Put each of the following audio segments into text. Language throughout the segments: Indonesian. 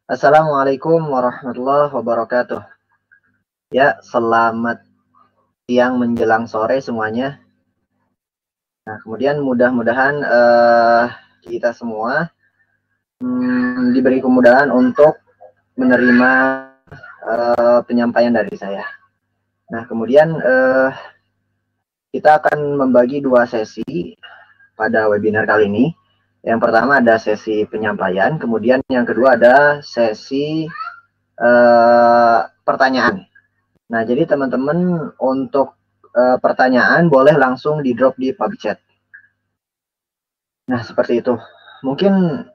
Assalamualaikum warahmatullahi wabarakatuh. Ya, selamat siang menjelang sore semuanya. Nah, kemudian mudah-mudahan kita semua diberi kemudahan untuk menerima penyampaian dari saya. Nah, kemudian kita akan membagi dua sesi pada webinar kali ini. Yang pertama ada sesi penyampaian, kemudian yang kedua ada sesi pertanyaan. Nah, jadi teman-teman untuk pertanyaan boleh langsung di drop di public chat. Nah, seperti itu. Mungkin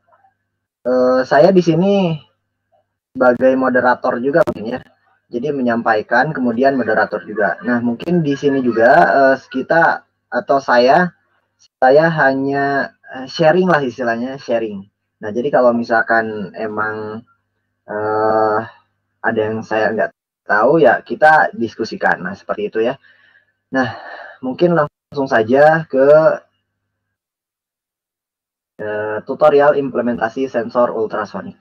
saya di sini sebagai moderator juga mungkin ya. Jadi menyampaikan kemudian moderator juga. Nah, mungkin di sini juga kita atau saya hanya sharing lah istilahnya, sharing. Nah, jadi kalau misalkan emang ada yang saya nggak tahu ya kita diskusikan. Nah, seperti itu ya. Nah, mungkin langsung saja ke tutorial implementasi sensor ultrasonik.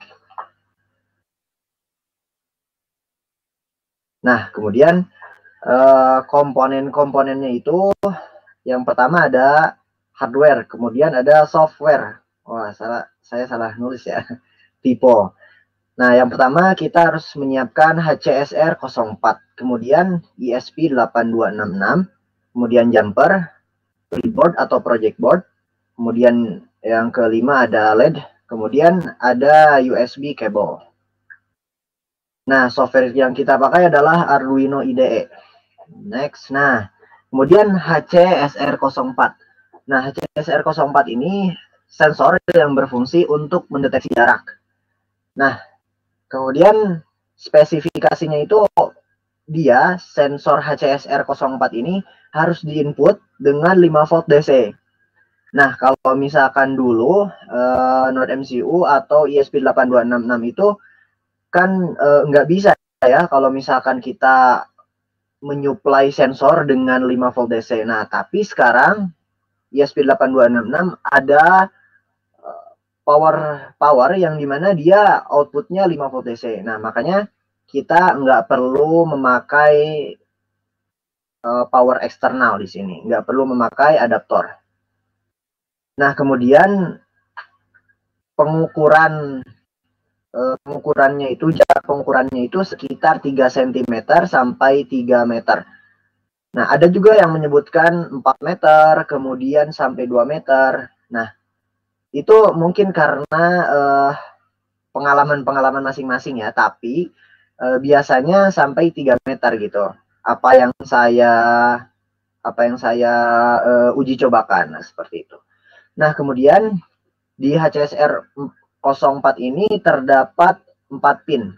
Nah, kemudian komponen-komponennya itu yang pertama ada hardware, kemudian ada software. Wah, saya salah nulis ya. Tipe. Nah, yang pertama kita harus menyiapkan HCSR 04, kemudian ISP 8266, kemudian jumper, board atau project board, kemudian yang kelima ada LED, kemudian ada USB cable. Nah, software yang kita pakai adalah Arduino IDE. Next, nah, kemudian HCSR04. Nah, HCSR04 ini sensor yang berfungsi untuk mendeteksi jarak. Nah, kemudian spesifikasinya itu dia sensor HCSR04 ini harus diinput dengan 5 volt DC. Nah, kalau misalkan dulu Node MCU atau ESP8266 itu kan nggak bisa ya kalau misalkan kita menyuplai sensor dengan 5 volt DC. Nah, tapi sekarang ESP8266 ada power yang dimana dia outputnya 5 volt DC. Nah, makanya kita nggak perlu memakai power eksternal di sini, nggak perlu memakai adaptor. Nah, kemudian pengukurannya itu, jarak pengukurannya itu sekitar 3 cm sampai 3 meter. Nah, ada juga yang menyebutkan 4 meter, kemudian sampai 2 meter. Nah, itu mungkin karena pengalaman-pengalaman masing-masing ya, tapi biasanya sampai 3 meter gitu. Apa yang saya uji cobakan, nah, seperti itu. Nah, kemudian di HCSR 04 ini terdapat 4 pin.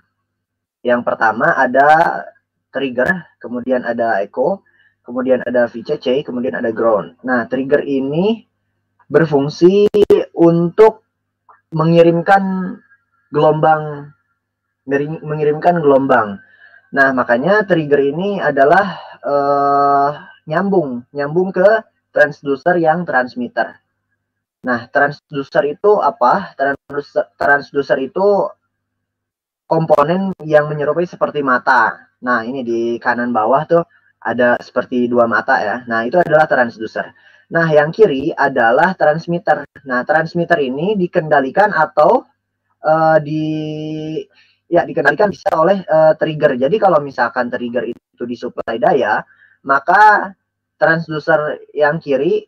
Yang pertama ada trigger, kemudian ada echo, kemudian ada VCC, kemudian ada ground. Nah, trigger ini berfungsi untuk mengirimkan gelombang. Nah, makanya trigger ini adalah nyambung ke transducer yang transmitter. Nah, transducer itu apa? Transducer itu komponen yang menyerupai seperti mata. Nah, ini di kanan bawah tuh ada seperti dua mata ya. Nah, itu adalah transducer. Nah, yang kiri adalah transmitter. Nah, transmitter ini dikendalikan atau dikendalikan bisa oleh trigger. Jadi kalau misalkan trigger itu disuplai daya, maka transducer yang kiri,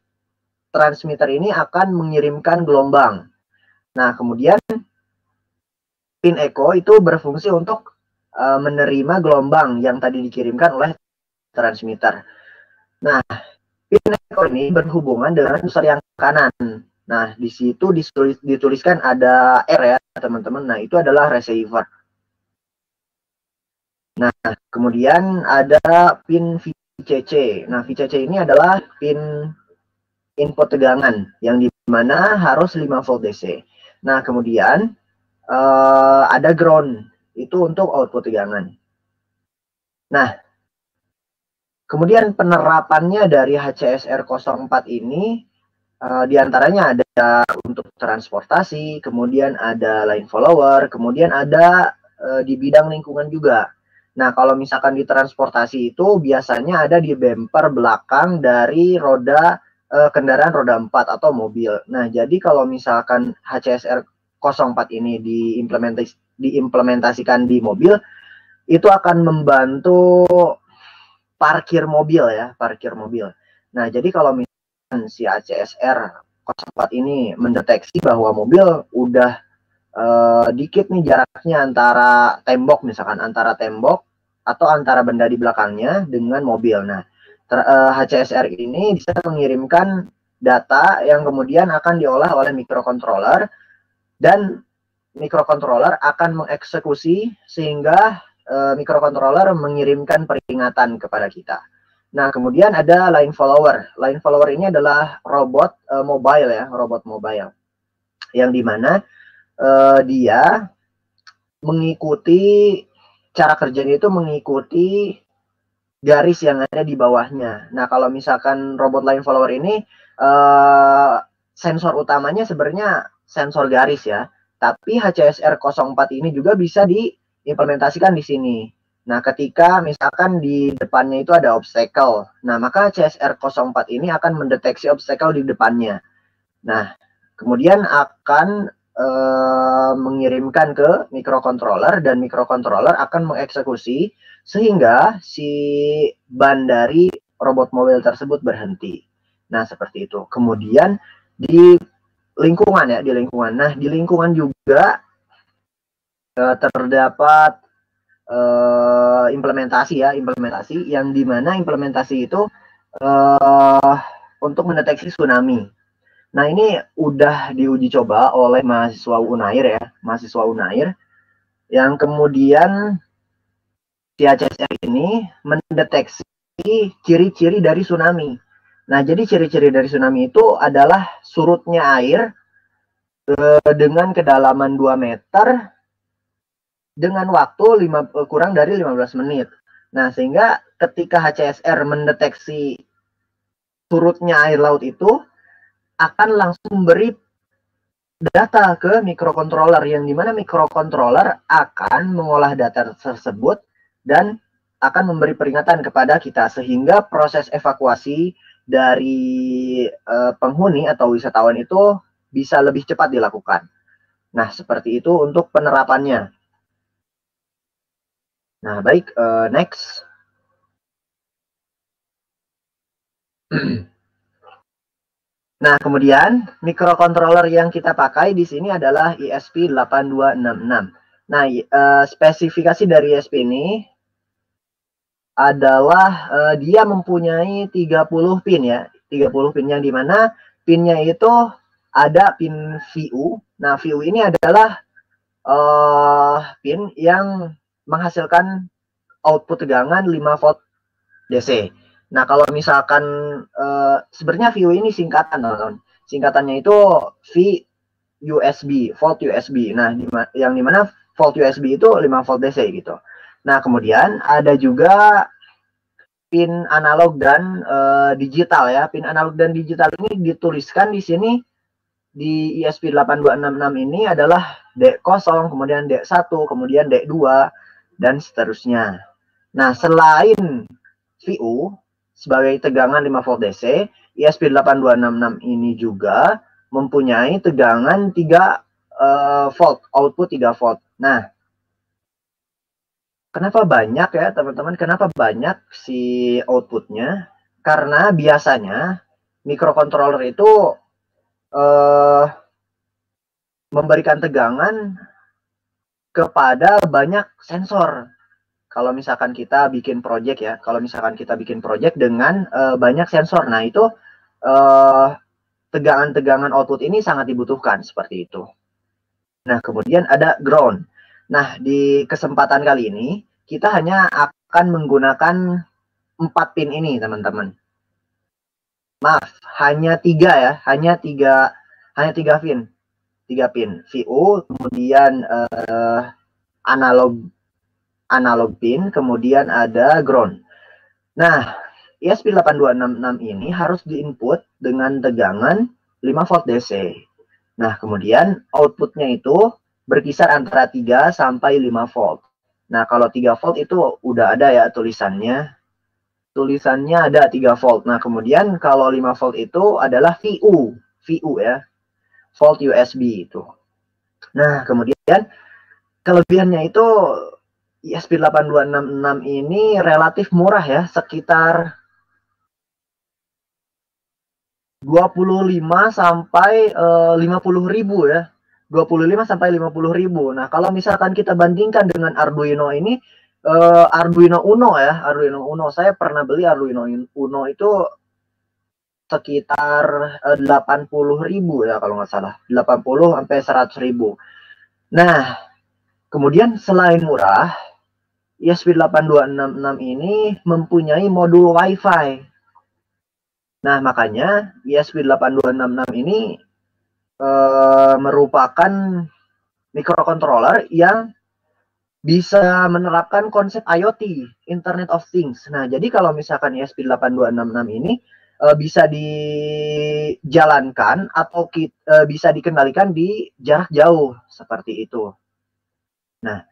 transmitter ini akan mengirimkan gelombang. Nah, kemudian pin echo itu berfungsi untuk menerima gelombang yang tadi dikirimkan oleh transmitter. Nah, pin echo ini berhubungan dengan transducer yang kanan. Nah, di situ dituliskan ada R ya, teman-teman. Nah, itu adalah receiver. Nah, kemudian ada pin VCC. Nah, VCC ini adalah pin input tegangan yang dimana harus 5 volt DC. Nah, kemudian ada ground, itu untuk output tegangan. Nah, kemudian penerapannya dari HCSR 04 ini Di antaranya ada untuk transportasi, kemudian ada line follower, kemudian ada di bidang lingkungan juga. Nah, kalau misalkan di transportasi itu biasanya ada di bumper belakang dari roda kendaraan roda 4 atau mobil. Nah, jadi kalau misalkan HCSR 04 ini diimplementasikan di mobil, itu akan membantu parkir mobil ya, parkir mobil. Nah, jadi kalau misalkan si HCSR 04 ini mendeteksi bahwa mobil udah dikit nih jaraknya antara tembok, misalkan antara tembok atau antara benda di belakangnya dengan mobil. Nah, HCSR ini bisa mengirimkan data yang kemudian akan diolah oleh microcontroller, dan microcontroller akan mengeksekusi sehingga microcontroller mengirimkan peringatan kepada kita. Nah, kemudian ada line follower. Line follower ini adalah robot mobile ya, robot mobile. Yang dimana dia mengikuti, cara kerjanya itu mengikuti garis yang ada di bawahnya. Nah, kalau misalkan robot line follower ini sensor utamanya sebenarnya sensor garis ya. Tapi HCSR 04 ini juga bisa diimplementasikan di sini. Nah, ketika misalkan di depannya itu ada obstacle, nah maka HCSR 04 ini akan mendeteksi obstacle di depannya. Nah, kemudian akan mengirimkan ke microcontroller, dan microcontroller akan mengeksekusi sehingga si ban dari robot mobil tersebut berhenti. Nah, seperti itu. Kemudian di lingkungan ya, di lingkungan. Nah, di lingkungan juga terdapat implementasi ya, implementasi yang dimana implementasi itu untuk mendeteksi tsunami. Nah, ini udah diuji coba oleh mahasiswa Unair ya, mahasiswa Unair, yang kemudian si HCSR ini mendeteksi ciri-ciri dari tsunami. Nah, jadi ciri-ciri dari tsunami itu adalah surutnya air dengan kedalaman 2 meter dengan waktu kurang dari 15 menit. Nah, sehingga ketika HCSR mendeteksi surutnya air laut itu, akan langsung beri data ke microcontroller, yang dimana microcontroller akan mengolah data tersebut dan akan memberi peringatan kepada kita, sehingga proses evakuasi dari penghuni atau wisatawan itu bisa lebih cepat dilakukan. Nah, seperti itu untuk penerapannya. Nah, baik, next. Nah, kemudian microcontroller yang kita pakai di sini adalah ESP8266. Nah, spesifikasi dari ESP ini adalah dia mempunyai 30 pin ya, 30 pin, yang dimana pinnya itu ada pin VU. Nah, VU ini adalah pin yang menghasilkan output tegangan 5 volt DC. Nah, kalau misalkan sebenarnya VU ini singkatan, teman-teman. Singkatannya itu VUSB, volt USB. Nah, yang dimana volt USB itu 5 volt DC gitu. Nah, kemudian ada juga pin analog dan digital ya. Pin analog dan digital ini dituliskan di sini di ESP8266 ini adalah D0, kemudian D1, kemudian D2, dan seterusnya. Nah, selain VU sebagai tegangan 5 volt DC, ESP8266 ini juga mempunyai tegangan 3 volt, output 3 volt. Nah, kenapa banyak ya teman-teman? Kenapa banyak si outputnya? Karena biasanya microcontroller itu memberikan tegangan kepada banyak sensor. Kalau misalkan kita bikin project ya, kalau misalkan kita bikin project dengan banyak sensor, nah itu tegangan-tegangan output ini sangat dibutuhkan seperti itu. Nah, kemudian ada ground. Nah, di kesempatan kali ini kita hanya akan menggunakan 4 pin ini, teman-teman. Maaf, hanya 3 ya, hanya 3 pin. 3 pin, VU, kemudian analog pin, kemudian ada ground. Nah, ESP8266 ini harus diinput dengan tegangan 5 volt DC. Nah, kemudian outputnya itu berkisar antara 3 sampai 5 volt. Nah, kalau 3 volt itu udah ada ya tulisannya. Tulisannya ada 3 volt. Nah, kemudian kalau 5 volt itu adalah VU ya. Volt USB itu. Nah, kemudian kelebihannya itu ESP8266 ini relatif murah ya, sekitar 25 sampai 50.000 ya. 25 sampai 50.000. Nah, kalau misalkan kita bandingkan dengan Arduino ini, Arduino Uno ya, Arduino Uno. Saya pernah beli Arduino Uno itu sekitar 80.000 ya kalau nggak salah. 80 sampai 100.000. Nah, kemudian selain murah, ESP8266 ini mempunyai modul Wi-Fi. Nah, makanya ESP8266 ini merupakan microcontroller yang bisa menerapkan konsep IoT, Internet of Things. Nah, jadi kalau misalkan ESP8266 ini bisa dijalankan atau bisa dikendalikan di jarak jauh seperti itu. Nah,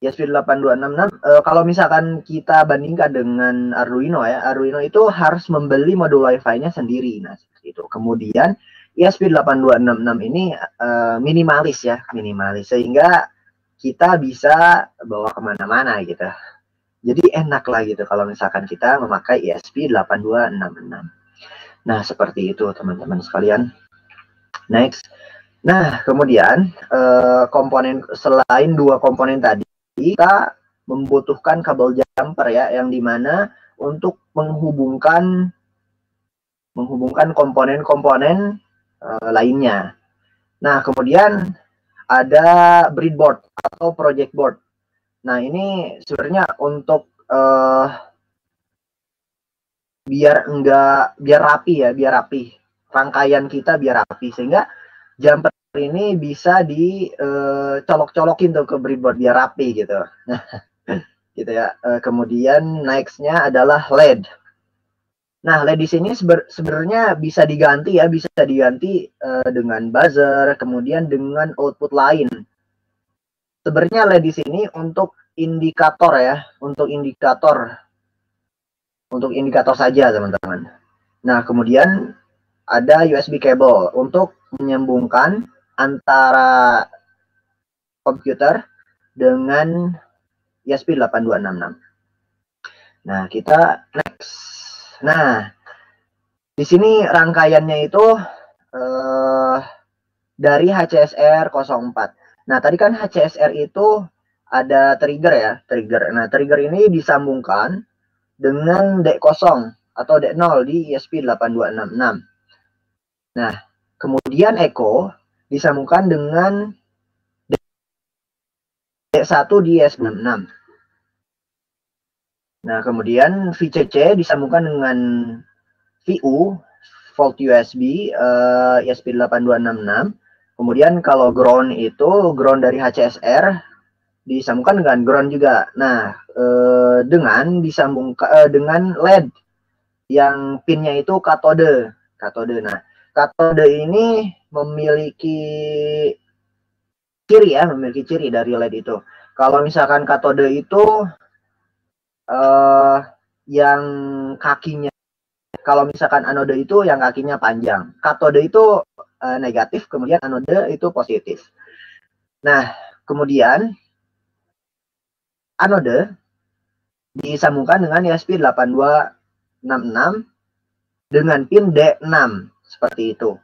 ESP8266 kalau misalkan kita bandingkan dengan Arduino ya, Arduino itu harus membeli modul Wi-Fi-nya sendiri. Nah, seperti itu. Kemudian ESP8266 ini minimalis ya, minimalis sehingga kita bisa bawa kemana-mana gitu. Jadi enak lah gitu kalau misalkan kita memakai ESP8266. Nah, seperti itu teman-teman sekalian. Next. Nah, kemudian komponen selain dua komponen tadi, kita membutuhkan kabel jumper ya, yang dimana untuk menghubungkan komponen-komponen lainnya. Nah, kemudian ada breadboard atau project board. Nah, ini sebenarnya untuk biar rapi ya, biar rapi. Rangkaian kita biar rapi sehingga jumper ini bisa dicolok-colokin tuh ke breadboard biar rapi gitu. Nah, gitu ya. Kemudian nextnya adalah LED. Nah, LED di sini sebenarnya bisa diganti ya, bisa diganti dengan buzzer, kemudian dengan output lain. Sebenarnya LED di sini untuk indikator ya, untuk indikator saja teman-teman. Nah, kemudian ada USB cable untuk menyambungkan antara komputer dengan ESP8266. Nah, kita next. Nah, di sini rangkaiannya itu dari HCSR 04. Nah, tadi kan HCSR itu ada trigger ya, trigger. Nah, trigger ini disambungkan dengan D0 atau D0 di ESP8266. Nah, kemudian Echo disambungkan dengan D1 di ESP8266. Nah, kemudian VCC disambungkan dengan VU, Volt USB, ESP8266. Kemudian kalau ground itu, ground dari HCSR disambungkan dengan ground juga. Nah, dengan disambungkan dengan LED yang pinnya itu katode. Nah, katode ini memiliki ciri dari LED itu. Kalau misalkan katode itu yang kakinya, kalau misalkan anode itu yang kakinya panjang. Katode itu negatif, kemudian anode itu positif. Nah, kemudian anode disambungkan dengan ESP8266 dengan pin D6 seperti itu.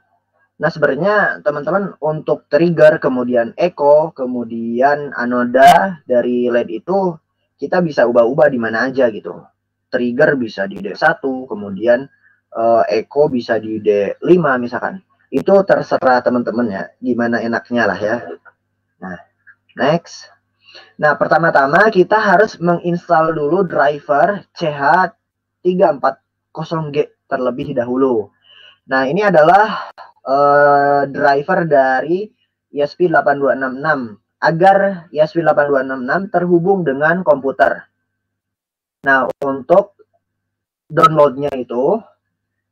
Nah, sebenarnya teman-teman untuk trigger, kemudian echo, kemudian anoda dari LED itu kita bisa ubah-ubah di mana aja gitu. Trigger bisa di D1, kemudian echo bisa di D5 misalkan. Itu terserah teman-teman ya, gimana enaknya lah ya. Nah, next. Nah, pertama-tama kita harus menginstal dulu driver CH340G terlebih dahulu. Nah, ini adalah driver dari ESP8266 agar ESP8266 terhubung dengan komputer. Nah, untuk downloadnya itu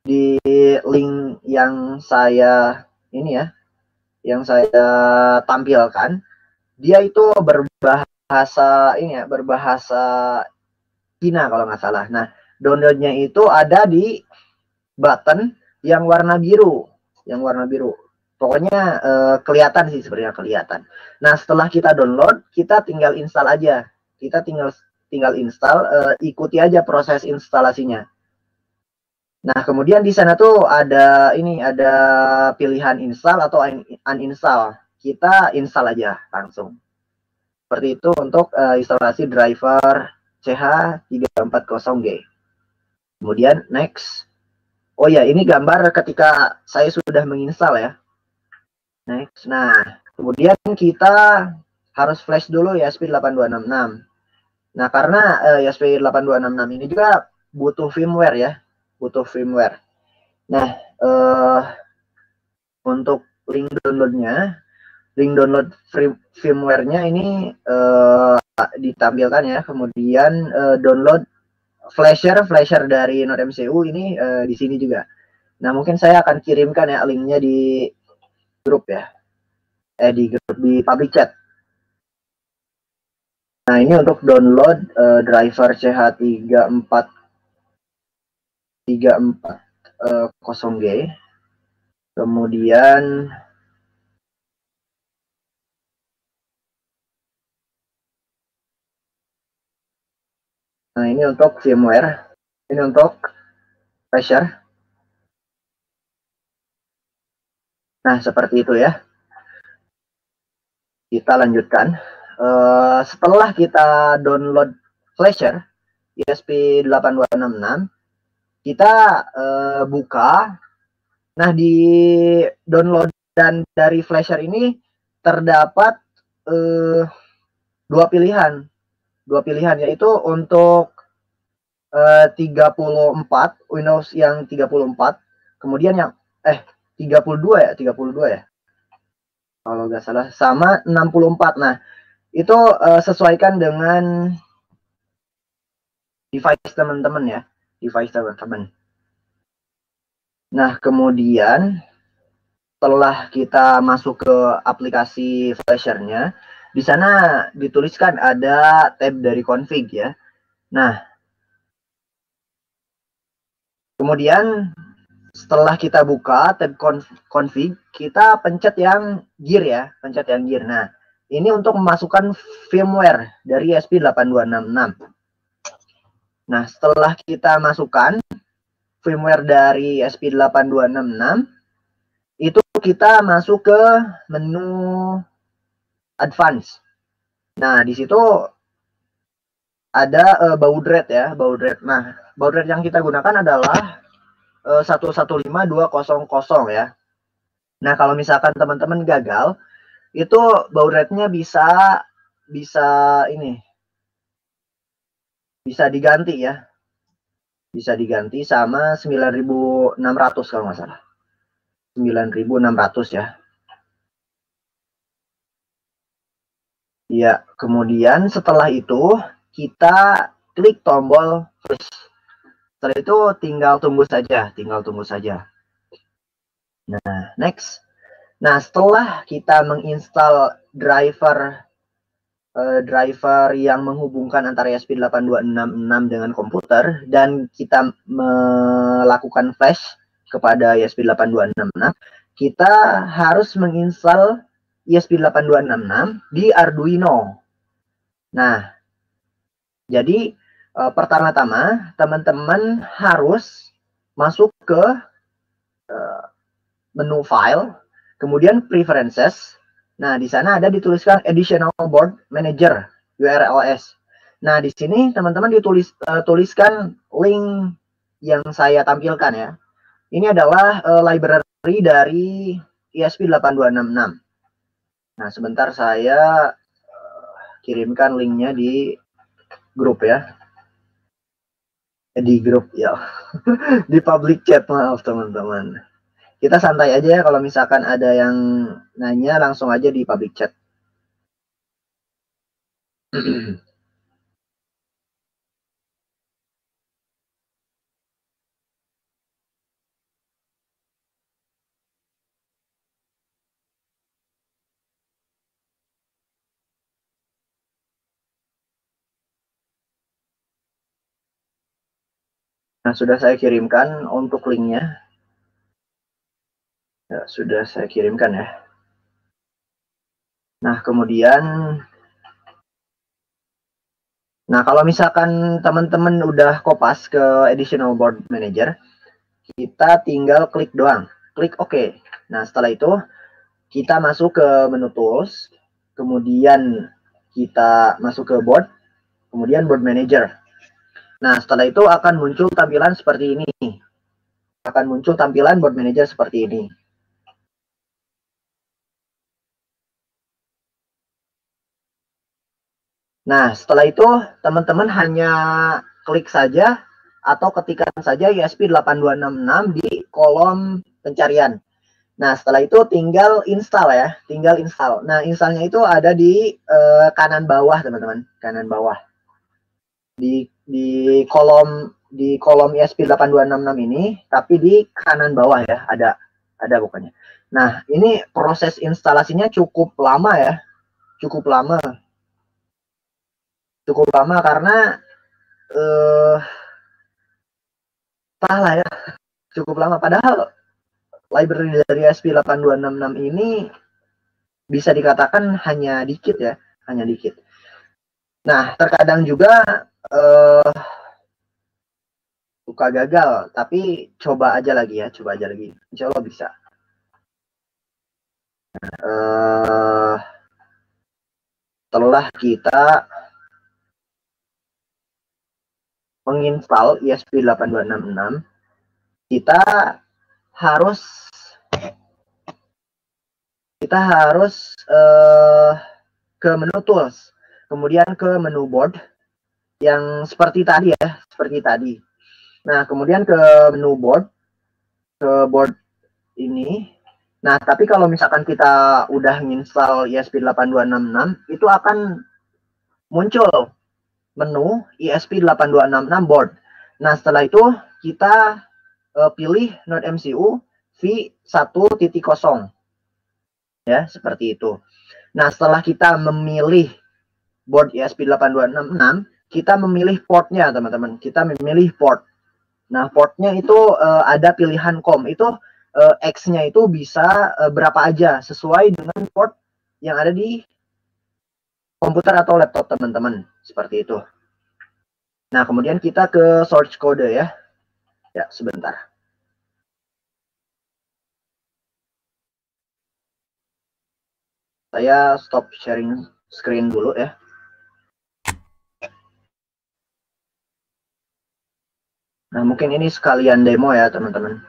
di link yang saya ini ya, yang saya tampilkan, dia itu berbahasa ini ya, berbahasa Cina kalau nggak salah. Nah, downloadnya itu ada di button yang warna biru, Pokoknya kelihatan sih, sebenarnya kelihatan. Nah, setelah kita download, kita tinggal install aja. Kita tinggal install, ikuti aja proses instalasinya. Nah, kemudian di sana tuh ada ini, ada pilihan install atau uninstall. Kita install aja langsung. Seperti itu untuk instalasi driver CH340G. Kemudian next. Oh ya, ini gambar ketika saya sudah menginstal ya. Next. Nah, kemudian kita harus flash dulu ESP8266. Nah, karena ESP8266 ini juga butuh firmware ya, butuh firmware. Nah, untuk link download firmware-nya ini ditampilkan ya. Kemudian download flasher dari Node MCU ini di sini juga. Nah, mungkin saya akan kirimkan ya linknya di grup ya, di public chat. Nah, ini untuk download driver CH340G. Kemudian nah, ini untuk firmware, ini untuk flasher. Nah, seperti itu ya. Kita lanjutkan. Setelah kita download flasher ESP8266, kita buka. Nah, di download dan dari flasher ini terdapat dua pilihan, yaitu untuk 34 Windows yang 34, kemudian yang 32 ya kalau nggak salah, sama 64. Nah, itu sesuaikan dengan device teman-teman ya, Nah, kemudian setelah kita masuk ke aplikasi flashernya, di sana dituliskan ada tab dari config ya. Nah, kemudian setelah kita buka tab config, kita pencet yang gear ya, Nah, ini untuk memasukkan firmware dari ESP8266. Nah, setelah kita masukkan firmware dari ESP8266, itu kita masuk ke menu advance. Nah, di situ ada baud rate ya, Nah, baud rate yang kita gunakan adalah 115200 ya. Nah, kalau misalkan teman-teman gagal, itu baud rate-nya bisa ini, bisa diganti ya. Bisa diganti sama 9600 kalau nggak salah. 9600 ya. Ya, kemudian setelah itu kita klik tombol flash. Setelah itu tinggal tunggu saja. Nah, next. Nah, setelah kita menginstal driver yang menghubungkan antara ESP8266 dengan komputer, dan kita melakukan flash kepada ESP8266, kita harus menginstal ESP8266 di Arduino. Nah, jadi pertama-tama teman-teman harus masuk ke menu file, kemudian preferences. Nah, di sana ada dituliskan additional board manager URLs. Nah, di sini teman-teman tuliskan link yang saya tampilkan ya. Ini adalah library dari ESP8266. Nah, sebentar saya kirimkan linknya di grup ya. Di grup ya. Di public chat, maaf teman-teman. Kita santai aja ya, kalau misalkan ada yang nanya langsung aja di public chat. Nah, sudah saya kirimkan untuk linknya. Ya, sudah saya kirimkan ya. Nah, kemudian, nah kalau misalkan teman-teman udah kopas ke Additional Board Manager, kita tinggal klik doang, klik OK. Nah, setelah itu kita masuk ke menu Tools, kemudian kita masuk ke Board, kemudian Board Manager. Nah, setelah itu akan muncul tampilan seperti ini. Akan muncul tampilan Board Manager seperti ini. Nah, setelah itu teman-teman hanya klik saja atau ketikkan saja ESP8266 di kolom pencarian. Nah, setelah itu tinggal install ya, tinggal install. Nah, installnya itu ada di kanan bawah, teman-teman, kanan bawah. Di kolom ESP8266 ini, tapi di kanan bawah ya, ada pokoknya. Nah, ini proses instalasinya cukup lama ya, cukup lama karena salah ya, cukup lama. Padahal library dari ESP8266 ini bisa dikatakan hanya dikit ya, hanya dikit. Nah, terkadang juga suka gagal, tapi coba aja lagi ya, coba aja lagi. Insya Allah bisa. Setelah kita menginstal ESP8266, kita harus ke menu Tools, kemudian ke menu Board yang seperti tadi ya, seperti tadi. Nah, kemudian ke menu Board, ke Board ini. Nah, tapi kalau misalkan kita udah nginstal ESP8266, itu akan muncul menu ESP8266 Board. Nah, setelah itu kita pilih Node MCU V1.0 ya, seperti itu. Nah, setelah kita memilih board ESP8266, kita memilih portnya, teman-teman. Kita memilih port. Nah, portnya itu ada pilihan COM. Itu X-nya itu bisa berapa aja, sesuai dengan port yang ada di komputer atau laptop teman-teman. Seperti itu. Nah, kemudian kita ke source code ya. Ya, sebentar. Saya stop sharing screen dulu ya. Nah, mungkin ini sekalian demo ya, teman-teman.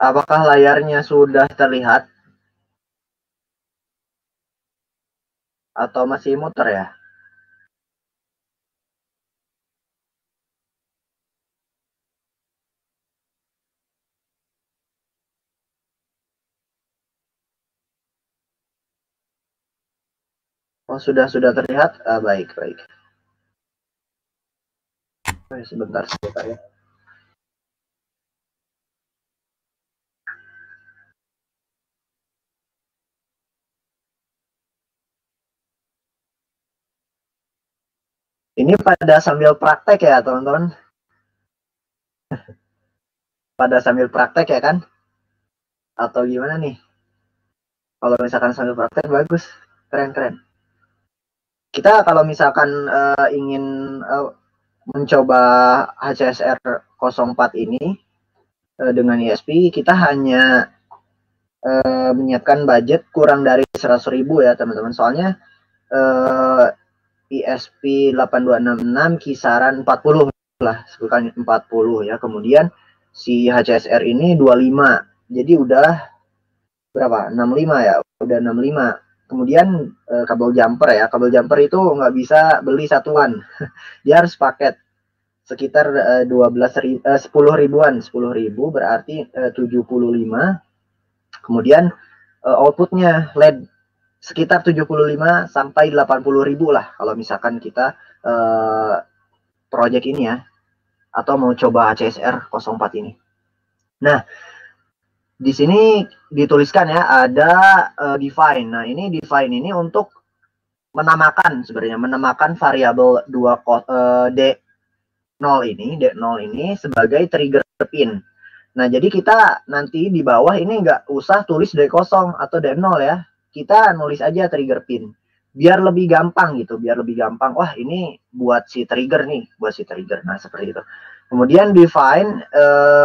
Apakah layarnya sudah terlihat? Atau masih muter ya? Oh, sudah terlihat? Baik. Sebentar ya. Ini pada sambil praktek ya, teman-teman? Pada sambil praktek ya kan? Atau gimana nih? Kalau misalkan sambil praktek, bagus. Keren. Kita kalau misalkan ingin mencoba HCSR 04 ini dengan ESP, kita hanya menyiapkan budget kurang dari 100.000 ya, teman-teman. Soalnya ESP8266 kisaran 40 lah, sebutkan 40 ya. Kemudian si HCSR ini 25. Jadi udah berapa? 65 ya. Udah 65. kemudian kabel jumper ya. Kabel jumper itu nggak bisa beli satuan, dia harus paket sekitar 10 ribuan, 10.000 berarti 75. Kemudian outputnya LED sekitar 75 sampai 80.000 lah kalau misalkan kita project ini ya, atau mau coba HCSR 04 ini. Nah, di sini dituliskan ya ada define. Nah, ini define ini untuk menamakan, sebenarnya menamakan variabel D0 ini sebagai trigger pin. Nah, jadi kita nanti di bawah ini nggak usah tulis D0 atau D0 ya. Kita nulis aja trigger pin. Biar lebih gampang gitu, biar lebih gampang. Wah, ini buat si trigger nih, buat si trigger. Nah, seperti itu. Kemudian define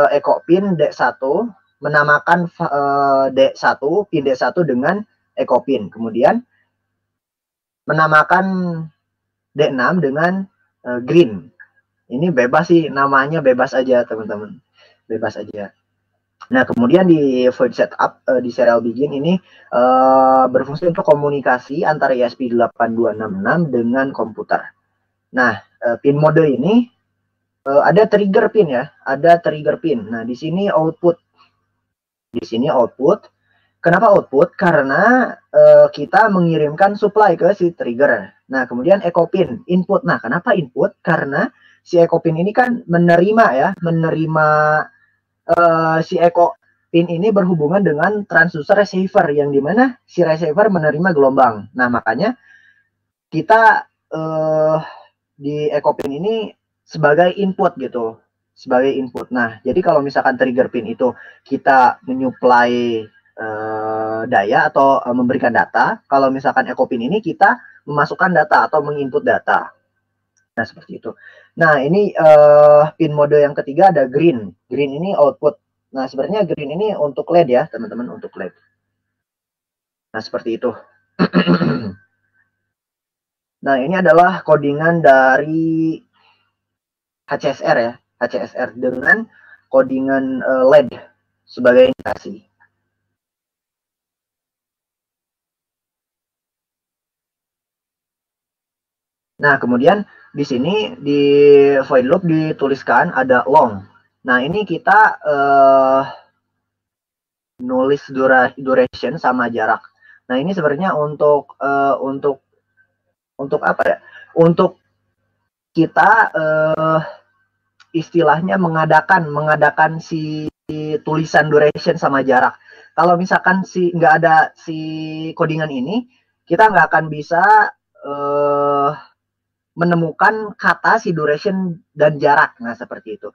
echo pin D1, menamakan D1, pin D1 dengan echo pin. Kemudian menamakan D6 dengan green. Ini bebas sih, namanya bebas aja teman-teman. Bebas aja. Nah, kemudian di void setup di serial begin ini berfungsi untuk komunikasi antara ESP8266 dengan komputer. Nah, pin mode ini ada trigger pin ya, ada trigger pin. Nah, di sini output. Di sini output. Kenapa output? Karena kita mengirimkan supply ke si trigger. Nah, kemudian echo pin input. Nah, kenapa input? Karena si echo pin ini kan menerima ya, menerima si echo pin ini berhubungan dengan transducer receiver yang dimana si receiver menerima gelombang. Nah, makanya kita di echo pin ini sebagai input gitu, sebagai input. Nah, jadi kalau misalkan trigger pin itu kita menyuplai daya atau memberikan data, kalau misalkan echo pin ini kita memasukkan data atau menginput data. Nah, seperti itu. Nah, ini pin mode yang ketiga ada green. Green ini output. Nah, sebenarnya green ini untuk LED ya, teman-teman, untuk LED. Nah, seperti itu. Nah, ini adalah codingan dari HCSR ya, HCSR dengan codingan LED sebagai indikasi. Nah, kemudian di sini di void loop dituliskan ada long. Nah, ini kita nulis duration sama jarak. Nah, ini sebenarnya untuk apa ya? Untuk kita istilahnya mengadakan si tulisan duration sama jarak. Kalau misalkan nggak ada si codingan ini, kita nggak akan bisa menemukan kata si duration dan jarak. Nah, seperti itu.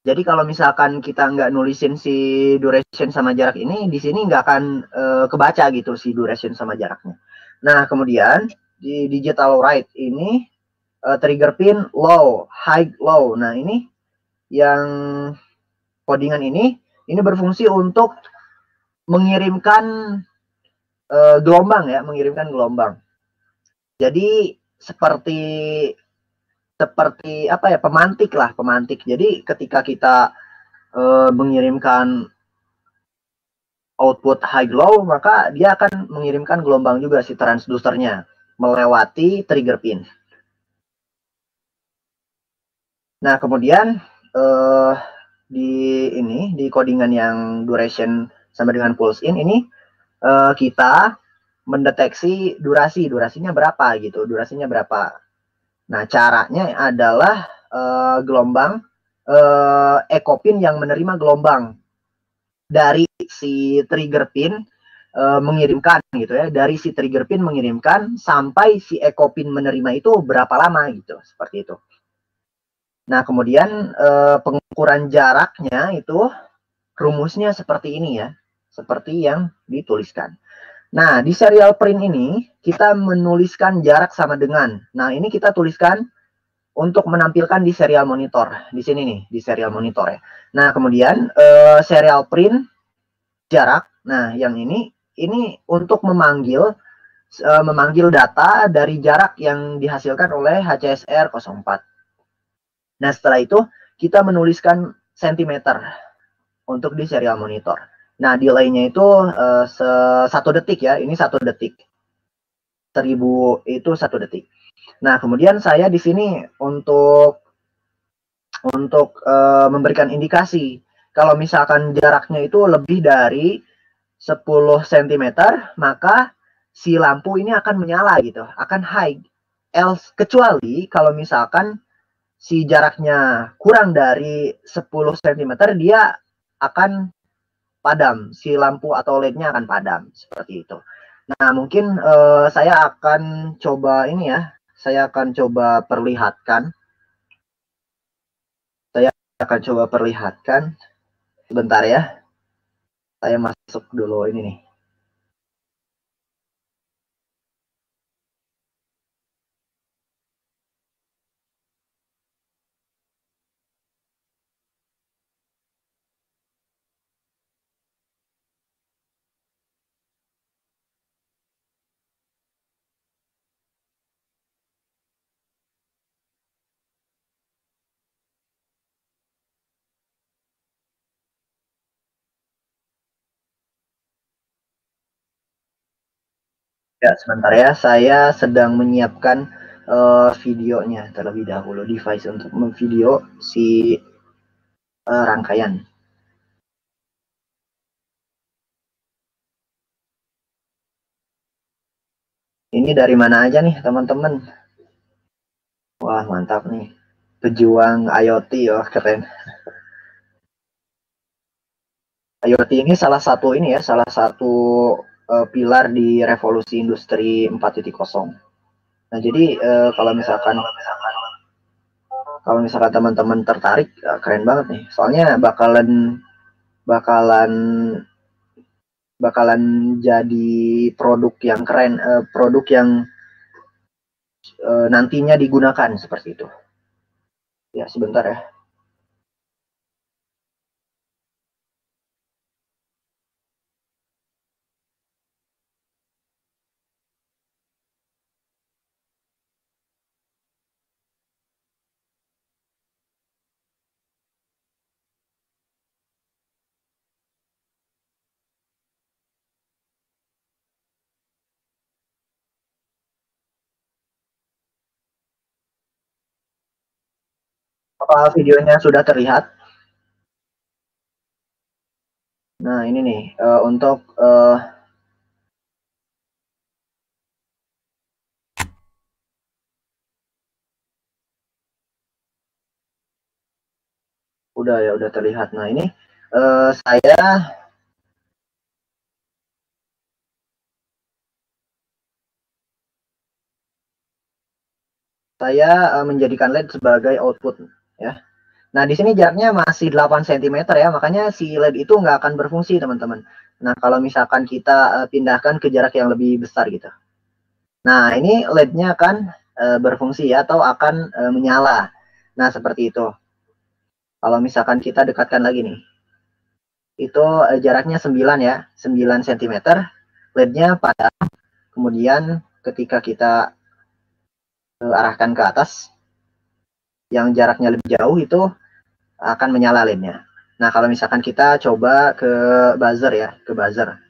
Jadi kalau misalkan kita nggak nulisin si duration sama jarak ini, di sini nggak akan kebaca gitu si duration sama jaraknya. Nah, kemudian di digital write ini trigger pin low, high, low. Nah, ini yang codingan ini berfungsi untuk mengirimkan gelombang ya, mengirimkan gelombang. Jadi seperti apa ya, pemantik lah, pemantik. Jadi ketika kita mengirimkan output high low, maka dia akan mengirimkan gelombang juga si transducernya melewati trigger pin. Nah, kemudian di codingan yang duration sama dengan pulse in ini kita mendeteksi durasinya berapa gitu, durasinya berapa. Nah, caranya adalah gelombang echo pin yang menerima gelombang dari si trigger pin mengirimkan gitu ya, dari si trigger pin mengirimkan sampai si echo pin menerima itu berapa lama gitu, seperti itu. Nah, kemudian pengukuran jaraknya itu rumusnya seperti ini ya, seperti yang dituliskan. Nah, di serial print ini kita menuliskan jarak sama dengan. Nah, ini kita tuliskan untuk menampilkan di serial monitor. Di sini nih, di serial monitor ya. Nah, kemudian serial print jarak. Nah, yang ini untuk memanggil data dari jarak yang dihasilkan oleh HCSR 04. Nah, setelah itu kita menuliskan sentimeter untuk di serial monitor. Nah, delay-nya itu 1 detik ya. Ini 1 detik. 1000 itu 1 detik. Nah, kemudian saya di sini untuk memberikan indikasi kalau misalkan jaraknya itu lebih dari 10 cm, maka si lampu ini akan menyala gitu, akan high. Else, kecuali kalau misalkan si jaraknya kurang dari 10 cm, dia akan padam, si lampu atau LED-nya akan padam, seperti itu. Nah, mungkin saya akan coba ini ya, saya akan coba perlihatkan. Saya akan coba perlihatkan. Sebentar ya, saya masuk dulu ini nih. Ya, sebentar ya, saya sedang menyiapkan videonya terlebih dahulu, device untuk memvideo si rangkaian. Ini dari mana aja nih teman-teman? Wah, mantap nih. Pejuang IoT ya, keren. IoT ini salah satu ini ya, salah satu pilar di revolusi industri 4.0. Nah, jadi kalau misalkan teman-teman tertarik, keren banget nih. Soalnya bakalan bakalan jadi produk yang keren, produk yang nantinya digunakan seperti itu. Ya, sebentar ya. Apa videonya sudah terlihat? Nah, ini nih untuk udah ya, udah terlihat. Nah, ini saya menjadikan LED sebagai output ya. Nah, di sini jaraknya masih 8 cm ya, makanya si LED itu nggak akan berfungsi, teman-teman. Nah, kalau misalkan kita pindahkan ke jarak yang lebih besar gitu. Nah, ini LED-nya akan berfungsi ya, atau akan menyala. Nah, seperti itu. Kalau misalkan kita dekatkan lagi nih. Itu jaraknya 9 ya, 9 cm. LED-nya padam. Kemudian ketika kita arahkan ke atas, yang jaraknya lebih jauh itu akan menyala LED-nya. Nah, kalau misalkan kita coba ke buzzer ya, ke buzzer.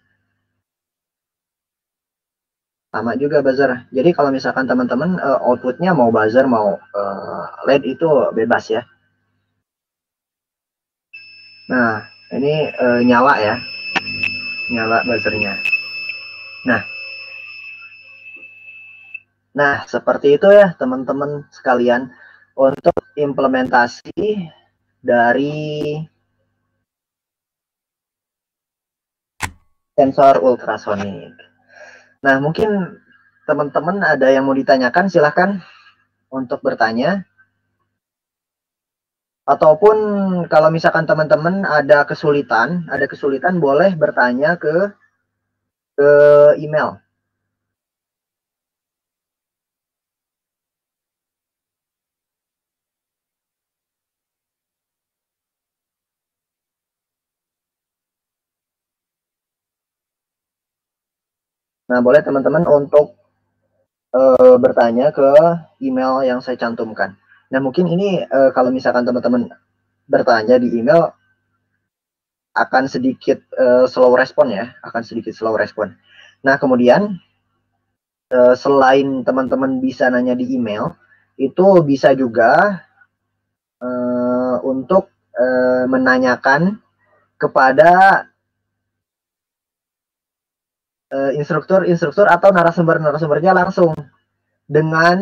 Sama juga buzzer. Jadi kalau misalkan teman-teman outputnya mau buzzer, mau LED itu bebas ya. Nah, ini nyala ya. Nyala buzzernya. Nah, seperti itu ya teman-teman sekalian untuk implementasi dari sensor ultrasonik. Nah, mungkin teman-teman ada yang mau ditanyakan, silahkan untuk bertanya. Ataupun kalau misalkan teman-teman ada kesulitan boleh bertanya ke email. Nah, boleh teman-teman untuk bertanya ke email yang saya cantumkan. Nah, mungkin ini kalau misalkan teman-teman bertanya di email, akan sedikit slow respon ya, akan sedikit slow respon. Nah, kemudian selain teman-teman bisa nanya di email, itu bisa juga untuk menanyakan kepada instruktur atau narasumbernya langsung dengan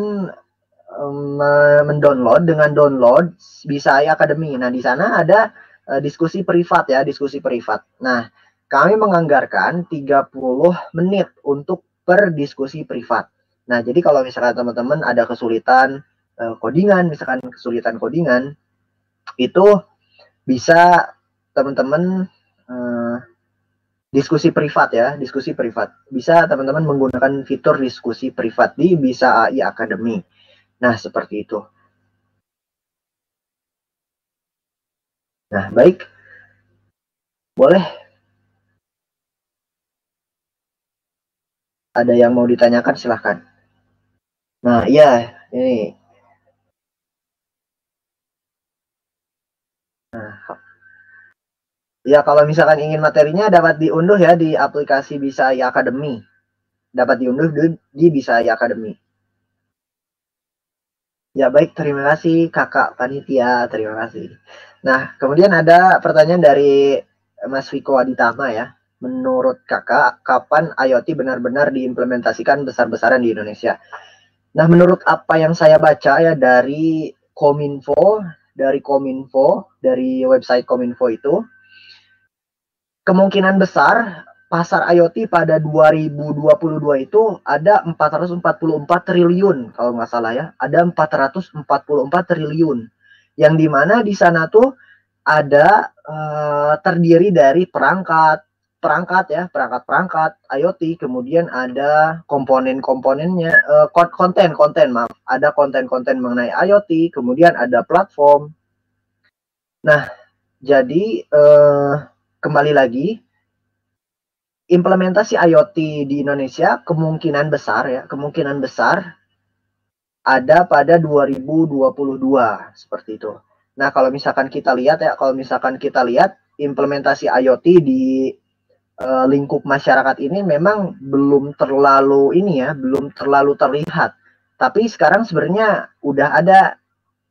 download Bisa AI Academy. Nah, di sana ada diskusi privat ya, diskusi privat. Nah, kami menganggarkan 30 menit untuk per diskusi privat. Nah, jadi kalau misalkan teman-teman ada kesulitan kesulitan codingan, itu bisa teman-teman diskusi privat ya, diskusi privat. Bisa teman-teman menggunakan fitur diskusi privat di Bisa AI Academy. Nah, seperti itu. Nah, baik. Boleh. Ada yang mau ditanyakan, silahkan. Nah, iya, ini. Nah, ya kalau misalkan ingin materinya dapat diunduh ya di aplikasi Bisa AI Academy. Dapat diunduh di Bisa AI Academy. Ya baik, terima kasih kakak panitia, terima kasih. Nah, kemudian ada pertanyaan dari Mas Viko Aditama ya. Menurut kakak, kapan IoT benar-benar diimplementasikan besar-besaran di Indonesia? Nah, menurut apa yang saya baca ya dari website Kominfo itu, kemungkinan besar pasar IoT pada 2022 itu ada 444 triliun kalau nggak salah ya, ada 444 triliun, yang dimana di sana tuh ada terdiri dari perangkat IoT, kemudian ada komponen-komponennya, ada konten-konten mengenai IoT, kemudian ada platform. Nah, jadi kembali lagi, implementasi IoT di Indonesia kemungkinan besar ada pada 2022 seperti itu. Nah, kalau misalkan kita lihat implementasi IoT di lingkup masyarakat ini memang belum terlalu terlihat. Tapi sekarang sebenarnya udah ada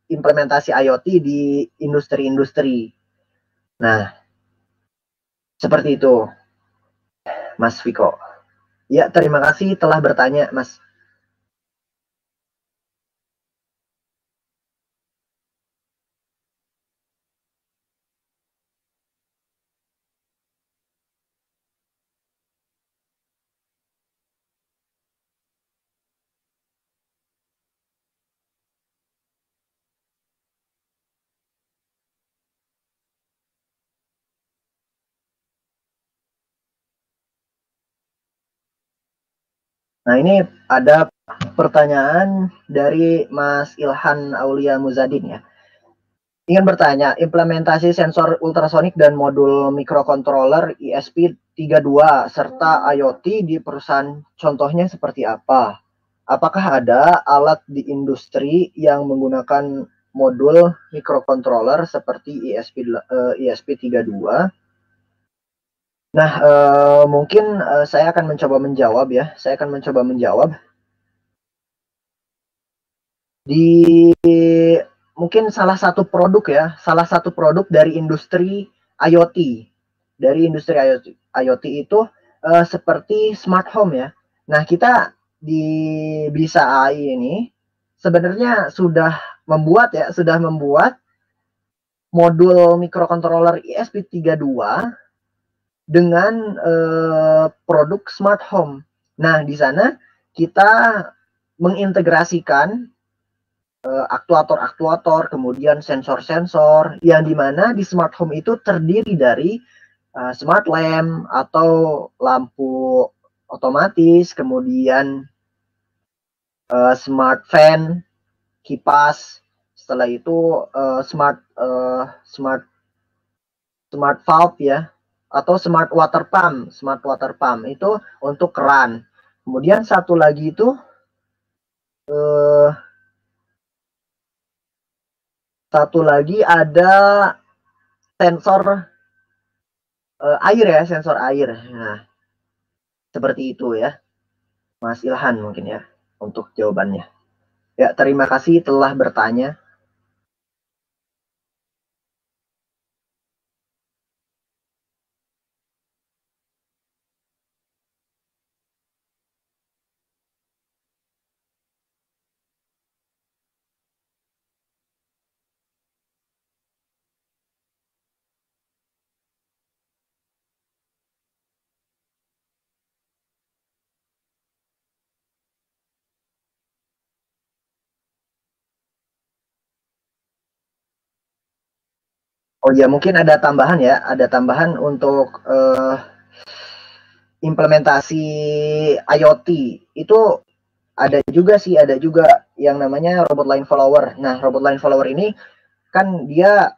implementasi IoT di industri-industri. Nah, seperti itu, Mas Viko. Ya, terima kasih telah bertanya, Mas. Nah, ini ada pertanyaan dari Mas Ilhan Aulia Muzadin ya. Ingin bertanya, implementasi sensor ultrasonik dan modul microcontroller ESP32 serta IoT di perusahaan contohnya seperti apa? Apakah ada alat di industri yang menggunakan modul microcontroller seperti ESP32? Nah, mungkin saya akan mencoba menjawab ya. Di mungkin salah satu produk dari industri IoT. IoT itu seperti smart home ya. Nah, kita di Bisa AI ini sebenarnya sudah membuat modul microcontroller ESP32 dengan produk smart home. Nah, di sana kita mengintegrasikan aktuator-aktuator, kemudian sensor-sensor, yang dimana di smart home itu terdiri dari smart lamp atau lampu otomatis, kemudian smart fan, kipas, setelah itu smart valve ya, atau smart water pump itu untuk keran. Kemudian satu lagi itu ada sensor Air ya, sensor air. Nah, seperti itu ya, Mas Ilhan mungkin ya untuk jawabannya. Ya, terima kasih telah bertanya. Oh ya, mungkin ada tambahan ya, ada tambahan untuk implementasi IoT itu ada juga sih, ada juga yang namanya robot line follower. Nah, robot line follower ini kan dia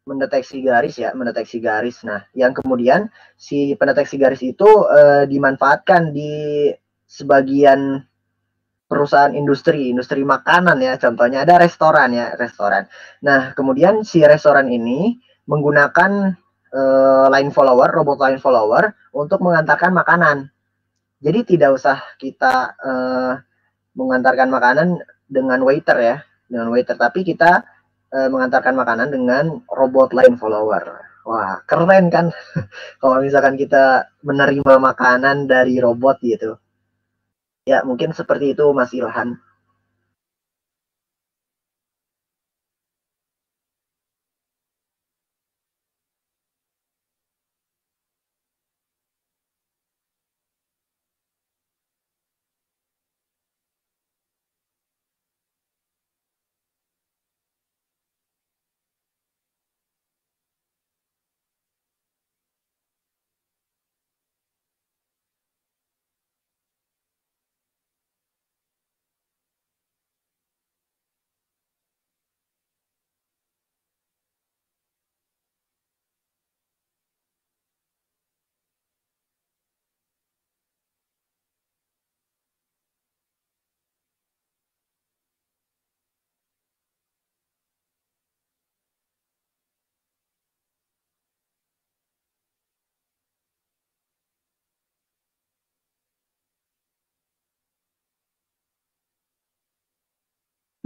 mendeteksi garis ya, mendeteksi garis. Nah, yang kemudian si pendeteksi garis itu dimanfaatkan di sebagian perusahaan industri makanan ya. Contohnya ada restoran ya, restoran. Nah, kemudian si restoran ini menggunakan line follower, robot line follower untuk mengantarkan makanan. Jadi tidak usah kita mengantarkan makanan dengan waiter ya, dengan waiter, tapi kita mengantarkan makanan dengan robot line follower. Wah, keren kan? Kalau misalkan kita menerima makanan dari robot gitu. Ya, mungkin seperti itu Mas Ilhan.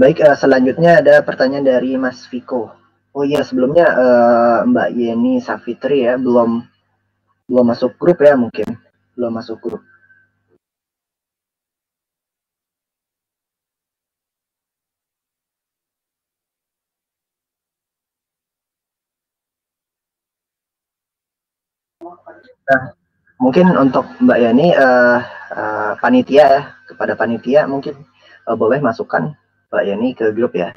Baik, selanjutnya ada pertanyaan dari Mas Viko. Oh iya, sebelumnya Mbak Yeni Safitri ya, belum belum masuk grup ya mungkin. Belum masuk grup. Nah, mungkin untuk Mbak Yani panitia ya, kepada panitia mungkin boleh masukkan Mbak Yani ke grup ya.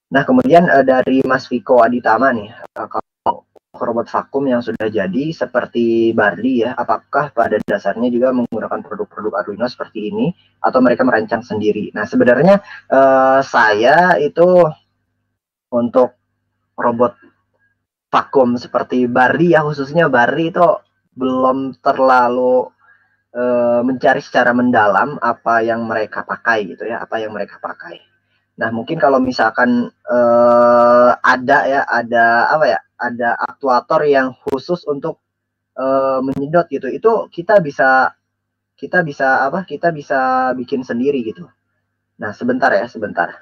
Nah, kemudian dari Mas Viko Aditama nih, kalau robot vakum yang sudah jadi seperti Bardi ya, apakah pada dasarnya juga menggunakan produk-produk Arduino seperti ini atau mereka merancang sendiri? Nah, sebenarnya saya itu untuk robot vakum seperti Bardi ya, khususnya Bardi itu belum terlalu mencari secara mendalam apa yang mereka pakai gitu ya, apa yang mereka pakai. Nah, mungkin kalau misalkan ada ya, ada apa ya, ada aktuator yang khusus untuk menyedot gitu, itu kita bisa apa? Kita bisa bikin sendiri gitu. Nah, sebentar ya, sebentar.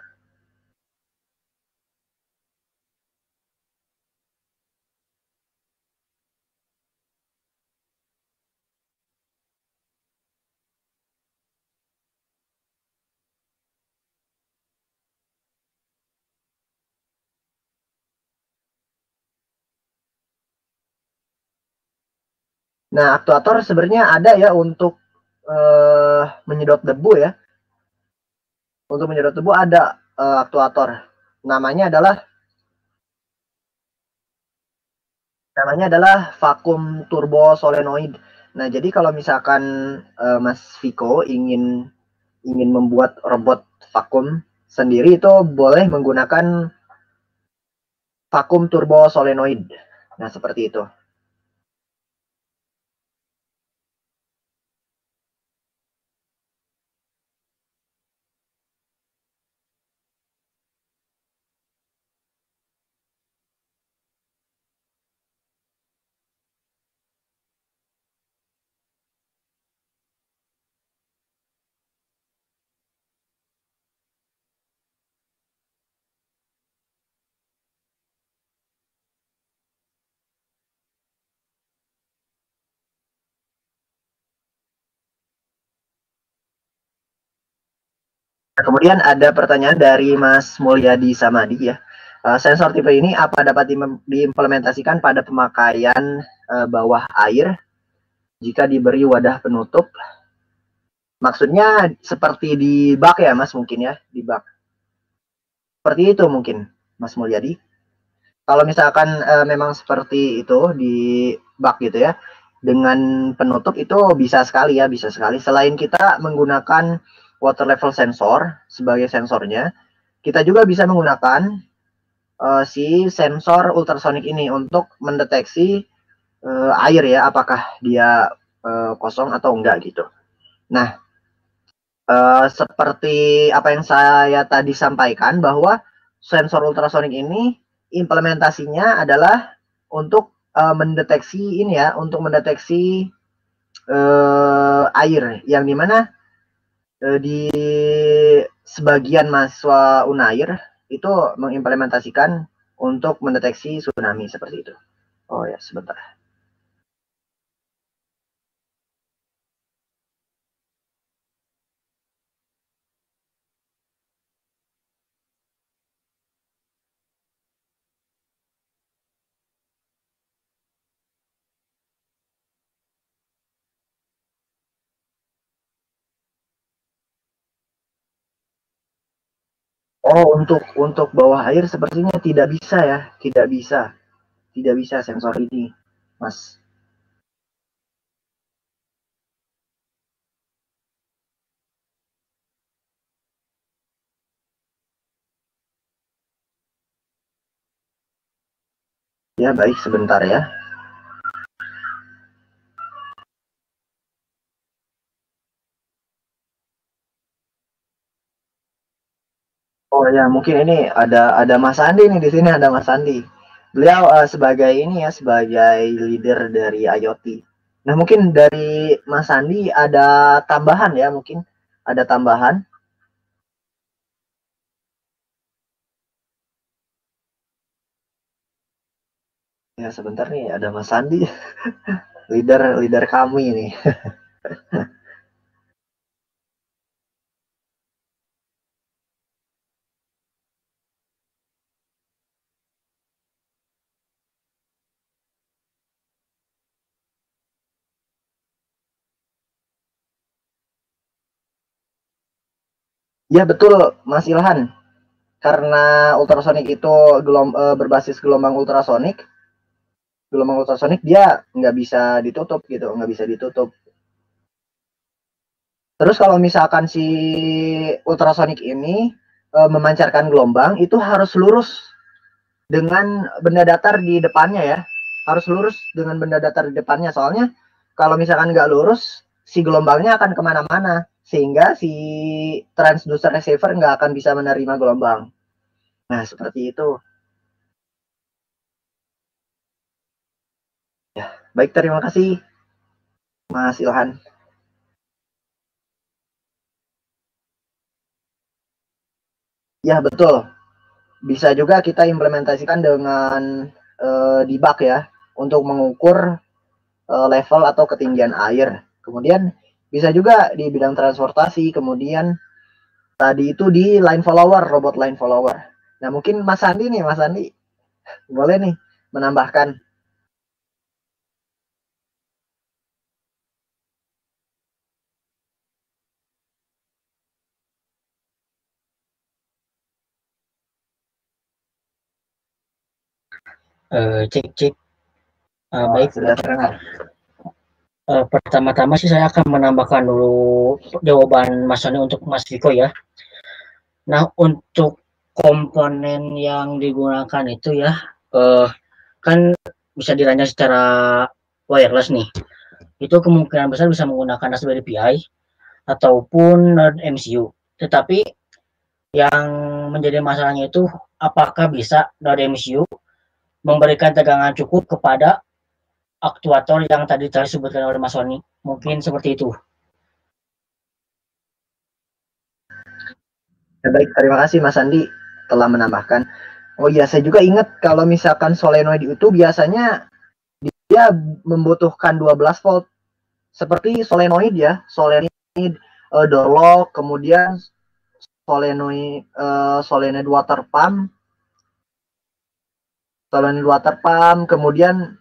Nah, aktuator sebenarnya ada ya untuk menyedot debu ya. Untuk menyedot debu ada aktuator. Namanya adalah namanya adalah vakum turbo solenoid. Nah, jadi kalau misalkan Mas Viko ingin ingin membuat robot vakum sendiri itu boleh menggunakan vakum turbo solenoid. Nah, seperti itu. Kemudian ada pertanyaan dari Mas Mulyadi Samadi ya. Sensor tipe ini apa dapat diimplementasikan pada pemakaian bawah air jika diberi wadah penutup? Maksudnya seperti di bak ya Mas, mungkin ya, di bak. Seperti itu mungkin Mas Mulyadi. Kalau misalkan memang seperti itu di bak gitu ya, dengan penutup itu bisa sekali ya, bisa sekali. Selain kita menggunakan water level sensor sebagai sensornya, kita juga bisa menggunakan si sensor ultrasonic ini untuk mendeteksi air ya, apakah dia kosong atau enggak gitu. Nah, seperti apa yang saya tadi sampaikan bahwa sensor ultrasonic ini implementasinya adalah untuk mendeteksi ini ya, untuk mendeteksi air yang dimana di sebagian mahasiswa Unair itu mengimplementasikan untuk mendeteksi tsunami seperti itu. Oh ya, sebentar. Oh, untuk bawah air sepertinya tidak bisa ya, tidak bisa sensor ini, Mas. Ya, baik, sebentar ya. Oh ya, mungkin ini ada Mas Andi nih di sini, ada Mas Andi. Beliau sebagai ini ya, sebagai leader dari IoT. Nah, mungkin dari Mas Andi ada tambahan ya, mungkin ada tambahan. Ya, sebentar nih ada Mas Andi, leader leader kami nih. Ya, betul Mas Ilhan. Karena ultrasonik itu berbasis gelombang ultrasonik dia nggak bisa ditutup gitu, nggak bisa ditutup. Terus kalau misalkan si ultrasonik ini memancarkan gelombang, itu harus lurus dengan benda datar di depannya ya, harus lurus dengan benda datar di depannya. Soalnya kalau misalkan nggak lurus, si gelombangnya akan kemana-mana, sehingga si transducer receiver nggak akan bisa menerima gelombang. Nah, seperti itu. Baik, terima kasih Mas Ilhan. Ya, betul. Bisa juga kita implementasikan dengan debug ya, untuk mengukur level atau ketinggian air. Kemudian bisa juga di bidang transportasi, kemudian tadi itu di line follower, robot line follower. Nah, mungkin Mas Andi nih, Mas Andi boleh nih menambahkan. Cek cek. Oh, Baik. sudah terdengar. Pertama-tama sih saya akan menambahkan dulu jawaban Mas Sony untuk Mas Viko ya. Nah, untuk komponen yang digunakan itu ya, kan bisa dirancang secara wireless nih. Itu kemungkinan besar bisa menggunakan Raspberry Pi ataupun MCU. Tetapi yang menjadi masalahnya itu apakah bisa dari MCU memberikan tegangan cukup kepada aktuator yang tadi disebutkan oleh Mas Sony. Mungkin seperti itu. Ya, baik, terima kasih Mas Andi telah menambahkan. Oh iya, saya juga ingat kalau misalkan solenoid itu biasanya dia membutuhkan 12 volt seperti solenoid ya, solenoid door lock, kemudian solenoid water pump, kemudian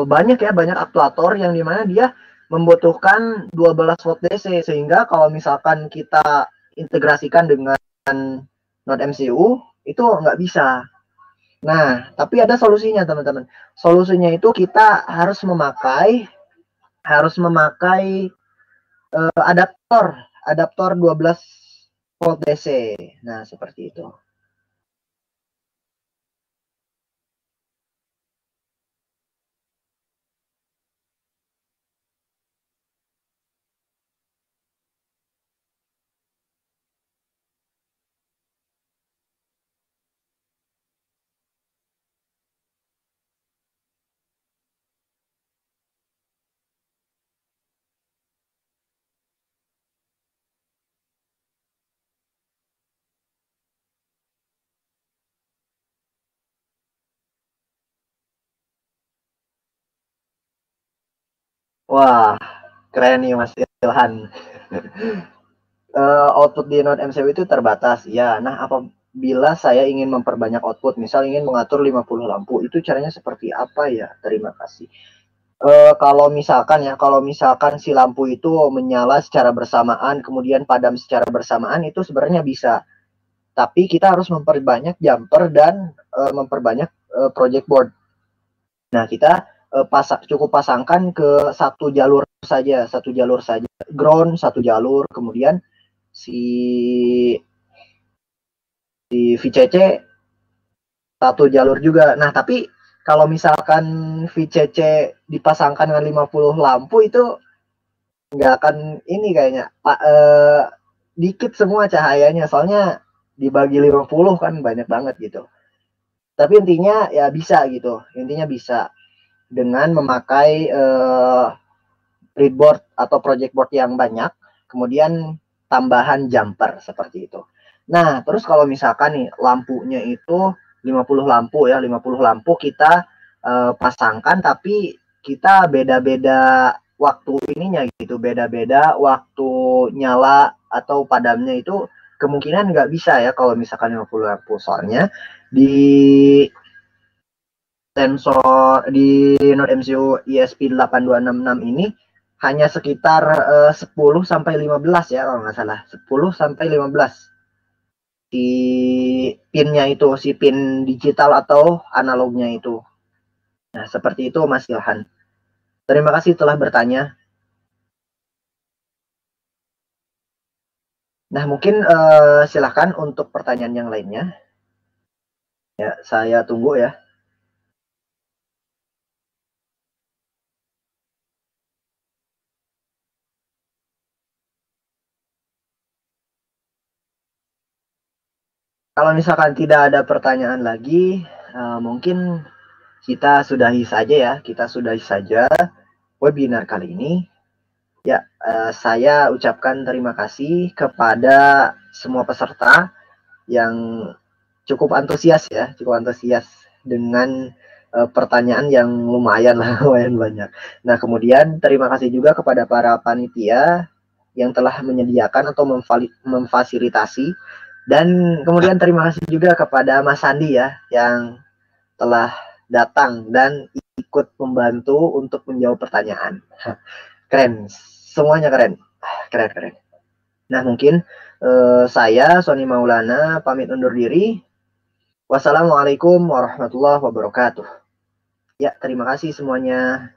banyak aktuator yang dimana dia membutuhkan 12 volt DC, sehingga kalau misalkan kita integrasikan dengan Node MCU itu nggak bisa. Nah, tapi ada solusinya teman-teman. Solusinya itu kita harus memakai adaptor 12 volt DC. Nah, seperti itu. Wah, keren nih Mas Ilhan. Output di Node MCU itu terbatas. Ya, nah apabila saya ingin memperbanyak output, misal ingin mengatur 50 lampu, itu caranya seperti apa ya? Terima kasih. Kalau misalkan si lampu itu menyala secara bersamaan, kemudian padam secara bersamaan, itu sebenarnya bisa. Tapi kita harus memperbanyak jumper dan memperbanyak project board. Nah, kita cukup pasangkan ke satu jalur saja, ground satu jalur, kemudian si VCC satu jalur juga. Nah, tapi kalau misalkan VCC dipasangkan dengan 50 lampu itu nggak akan ini kayaknya dikit semua cahayanya, soalnya dibagi 50 kan banyak banget gitu. Tapi intinya ya bisa gitu, dengan memakai breadboard atau project board yang banyak, kemudian tambahan jumper seperti itu. Nah, terus kalau misalkan nih lampunya itu 50 lampu kita pasangkan, tapi kita beda-beda waktu ininya gitu, beda-beda waktu nyala atau padamnya, itu kemungkinan nggak bisa ya kalau misalkan 50 lampu. Soalnya di sensor di Node MCU ESP8266 ini hanya sekitar 10 sampai 15 ya kalau nggak salah, 10 sampai 15 di pinnya itu, si pin digital atau analognya itu. Nah, seperti itu Mas Ilhan. Terima kasih telah bertanya. Nah, mungkin silahkan untuk pertanyaan yang lainnya. Ya, saya tunggu ya. Kalau misalkan tidak ada pertanyaan lagi, mungkin kita sudahi saja webinar kali ini. Ya, saya ucapkan terima kasih kepada semua peserta yang cukup antusias dengan pertanyaan yang lumayan banyak. Nah, kemudian terima kasih juga kepada para panitia yang telah menyediakan atau memfasilitasi, dan kemudian terima kasih juga kepada Mas Sandi ya yang telah datang dan ikut membantu untuk menjawab pertanyaan. Keren, semuanya keren. Nah, mungkin saya Sony Maulana pamit undur diri. Wassalamualaikum warahmatullahi wabarakatuh. Ya, terima kasih semuanya.